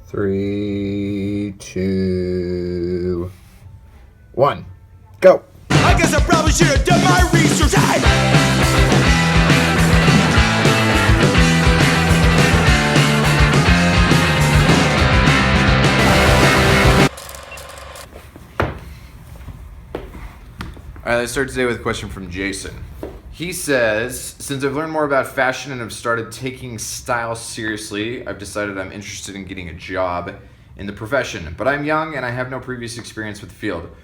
3, 2, 1, go. I guess I probably should have done my research. All right, let's start today with a question from Jason. He says, since I've learned more about fashion and have started taking style seriously, I've decided I'm interested in getting a job in the profession. But I'm young and I have no previous experience with the field,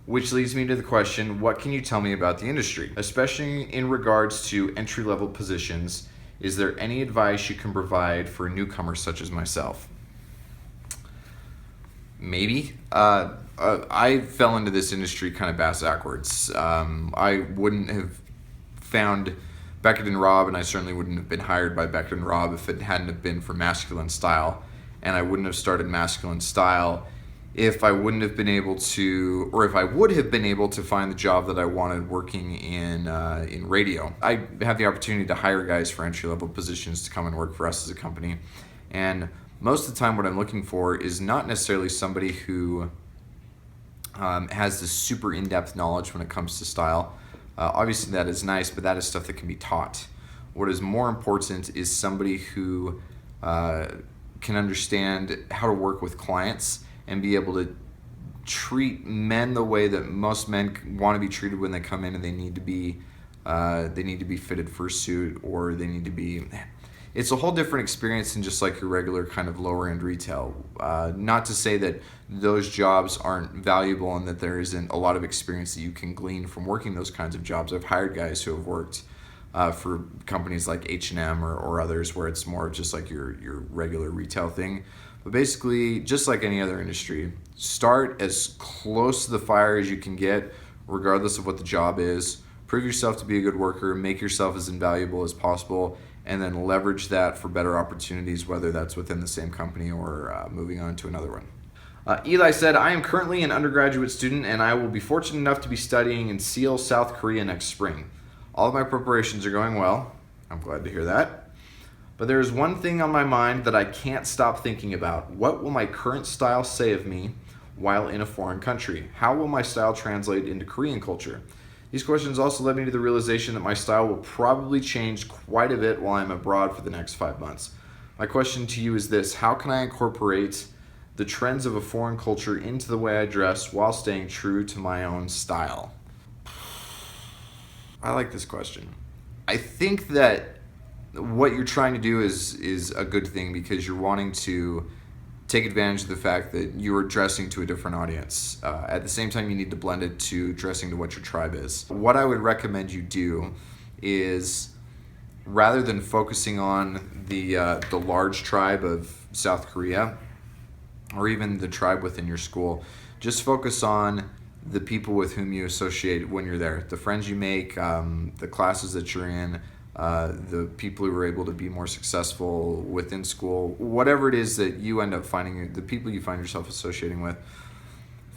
which leads me to the question, what can you tell me about the industry? Especially in regards to entry-level positions, is there any advice you can provide for newcomers such as myself? Maybe. I fell into this industry kind of bass backwards. I wouldn't have found Beckett and Robb, and I certainly wouldn't have been hired by Beckett and Robb if it hadn't have been for Masculine Style. And I wouldn't have started Masculine Style if I wouldn't have been able to, or if I would have been able to find the job that I wanted working in radio. I have the opportunity to hire guys for entry-level positions to come and work for us as a company. And most of the time what I'm looking for is not necessarily somebody who has this super in-depth knowledge when it comes to style. Obviously that is nice, but that is stuff that can be taught. What is more important is somebody who can understand how to work with clients and be able to treat men the way that most men want to be treated when they come in, and they need to be fitted for a suit, or they need to be. It's a whole different experience than just like your regular kind of lower end retail. Not to say that those jobs aren't valuable and that there isn't a lot of experience that you can glean from working those kinds of jobs. I've hired guys who have worked for companies like H&M or others where it's more just like your regular retail thing. But basically, just like any other industry, start as close to the fire as you can get, regardless of what the job is. Prove yourself to be a good worker, make yourself as invaluable as possible, and then leverage that for better opportunities, whether that's within the same company or moving on to another one. Eli said, I am currently an undergraduate student and I will be fortunate enough to be studying in Seoul, South Korea next spring. All of my preparations are going well. I'm glad to hear that. But there is one thing on my mind that I can't stop thinking about. What will my current style say of me while in a foreign country? How will my style translate into Korean culture? These questions also led me to the realization that my style will probably change quite a bit while I'm abroad for the next 5 months. My question to you is this: how can I incorporate the trends of a foreign culture into the way I dress while staying true to my own style? I like this question. I think that what you're trying to do is a good thing, because you're wanting to take advantage of the fact that you're dressing to a different audience. At the same time, you need to blend it to dressing to what your tribe is. What I would recommend you do is, rather than focusing on the large tribe of South Korea, or even the tribe within your school, just focus on the people with whom you associate when you're there, the friends you make, the classes that you're in, the people who are able to be more successful within school, whatever it is that you end up finding, the people you find yourself associating with.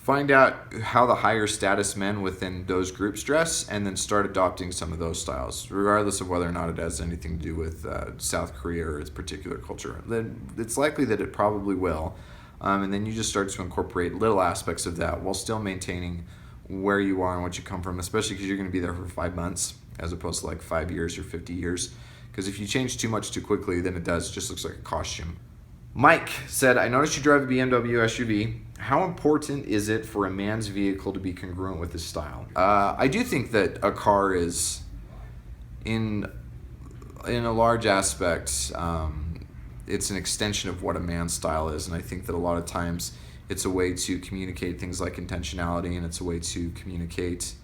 Find out how the higher status men within those groups dress, and then start adopting some of those styles, regardless of whether or not it has anything to do with South Korea or its particular culture. Then it's likely that it probably will. And then you just start to incorporate little aspects of that while still maintaining where you are and what you come from, especially because you're going to be there for 5 months as opposed to like 5 years or 50 years. Because if you change too much too quickly, then it just looks like a costume. Mike said, I noticed you drive a BMW SUV. How important is it for a man's vehicle to be congruent with his style? I do think that a car is, in a large aspect, it's an extension of what a man's style is, and I think that a lot of times it's a way to communicate things like intentionality, and it's a way to communicate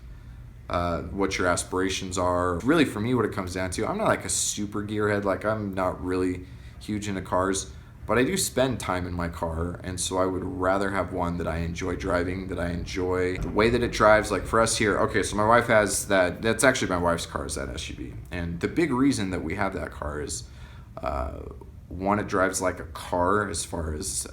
what your aspirations are. Really, for me, what it comes down to, I'm not like a super gearhead, like I'm not really huge into cars, but I do spend time in my car, and so I would rather have one that I enjoy driving, that I enjoy the way that it drives. Like for us here, okay, so my wife has that's actually my wife's car, is that SUV, and the big reason that we have that car is one, it drives like a car as far as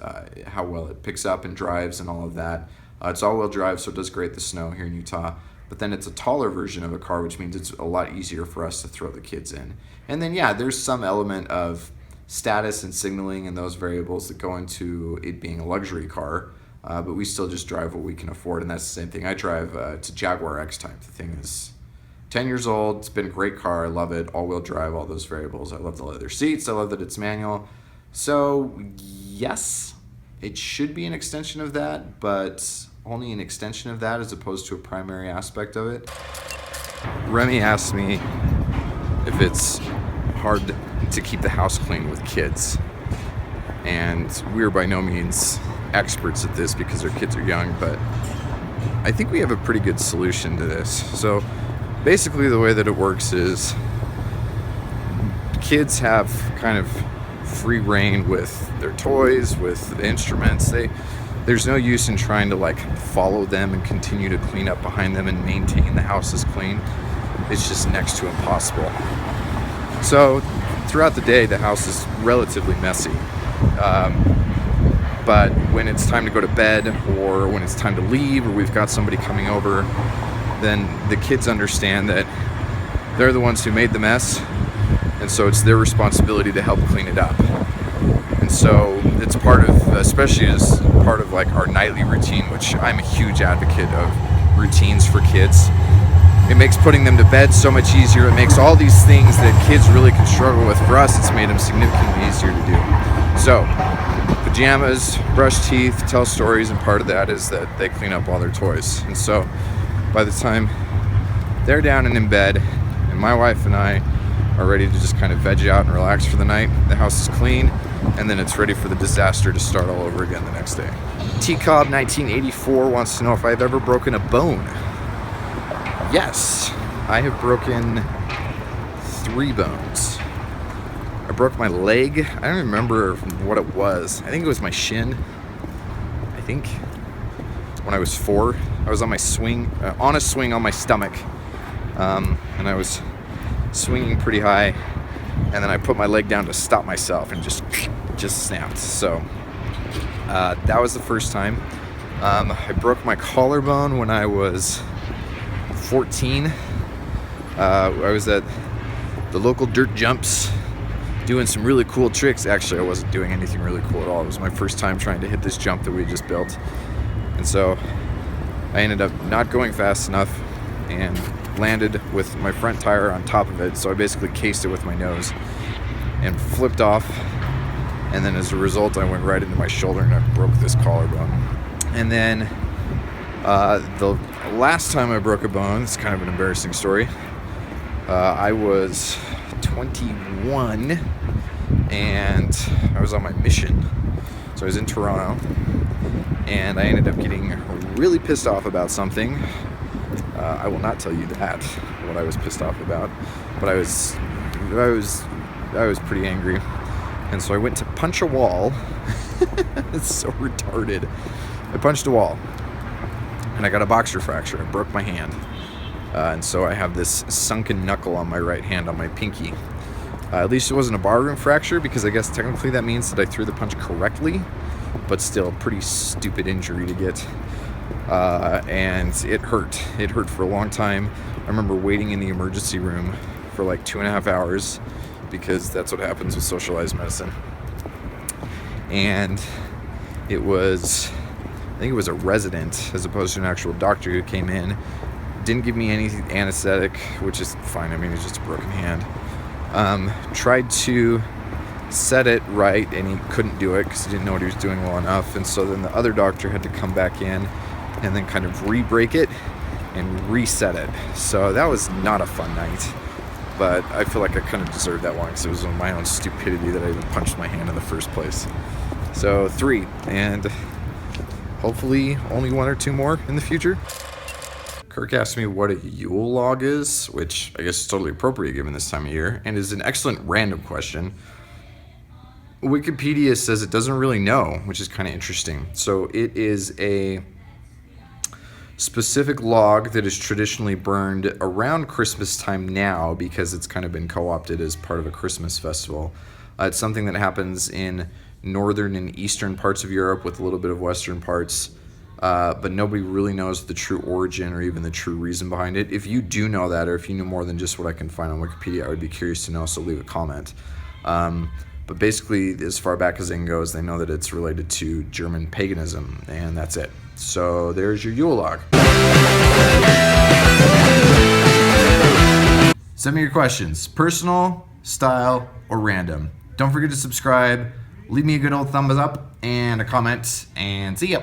how well it picks up and drives and all of that. It's all-wheel drive, so it does great in the snow here in Utah. But then it's a taller version of a car, which means it's a lot easier for us to throw the kids in. And then, yeah, there's some element of status and signaling and those variables that go into it being a luxury car. But we still just drive what we can afford, and that's the same thing. I drive it's a Jaguar X-Type. The thing is 10 years old. It's been a great car. I love it. All-wheel drive, all those variables. I love the leather seats. I love that it's manual. So, yes, it should be an extension of that, but only an extension of that as opposed to a primary aspect of it. Remy asked me if it's hard to keep the house clean with kids. And we're by no means experts at this because our kids are young, but I think we have a pretty good solution to this. So basically the way that it works is kids have kind of free reign with their toys, with the instruments. There's no use in trying to like follow them and continue to clean up behind them and maintain the house as clean. It's just next to impossible. So throughout the day, the house is relatively messy. But when it's time to go to bed or when it's time to leave or we've got somebody coming over, then the kids understand that they're the ones who made the mess, and so it's their responsibility to help clean it up. And so it's part of, especially as part of like our nightly routine, which I'm a huge advocate of routines for kids. It makes putting them to bed so much easier. It makes all these things that kids really can struggle with. For us, it's made them significantly easier to do. So pajamas, brush teeth, tell stories, and part of that is that they clean up all their toys. And so by the time they're down and in bed and my wife and I are ready to just kind of veg out and relax for the night, the house is clean, and then it's ready for the disaster to start all over again the next day. T-Cobb 1984 wants to know if I've ever broken a bone. Yes, I have broken 3 bones. I broke my leg. I don't remember what it was. I think it was my shin. I think when I was 4, I was on my swing, on a swing on my stomach, and I was swinging pretty high, and then I put my leg down to stop myself and just snapped. So that was the first time. I broke my collarbone when I was 14. I was at the local dirt jumps doing some really cool tricks. Actually, I wasn't doing anything really cool at all. It was my first time trying to hit this jump that we just built. And so I ended up not going fast enough and landed with my front tire on top of it. So I basically cased it with my nose and flipped off. And then as a result, I went right into my shoulder and I broke this collarbone. And then the last time I broke a bone, it's kind of an embarrassing story. I was 21 and I was on my mission. So I was in Toronto and I ended up getting really pissed off about something. I will not tell you that, what I was pissed off about, but I was pretty angry. And so I went to punch a wall. It's so retarded. I punched a wall and I got a boxer fracture. I broke my hand. And so I have this sunken knuckle on my right hand on my pinky. At least it wasn't a barroom fracture because I guess technically that means that I threw the punch correctly, but still a pretty stupid injury to get. And it hurt. It hurt for a long time. I remember waiting in the emergency room for like 2.5 hours because that's what happens with socialized medicine. And I think it was a resident as opposed to an actual doctor who came in. Didn't give me any anesthetic, which is fine. I mean, it's just a broken hand. Tried to set it right, and he couldn't do it because he didn't know what he was doing well enough. And so then the other doctor had to come back in and then kind of re-break it and reset it. So that was not a fun night. But I feel like I kind of deserved that one because it was my own stupidity that I even punched my hand in the first place. So 3, and hopefully only 1 or 2 more in the future. Kirk asked me what a Yule log is, which I guess is totally appropriate given this time of year, and is an excellent random question. Wikipedia says it doesn't really know, which is kind of interesting. So it is a specific log that is traditionally burned around Christmas time now because it's kind of been co-opted as part of a Christmas festival. It's something that happens in northern and eastern parts of Europe with a little bit of western parts. But nobody really knows the true origin or even the true reason behind it. If you do know that, or if you know more than just what I can find on Wikipedia, I would be curious to know, so leave a comment. But But basically, as far back as Zing goes, they know that it's related to German paganism, and that's it. So there's your Yule log. Send me your questions, personal, style, or random. Don't forget to subscribe, leave me a good old thumbs up and a comment, and see ya.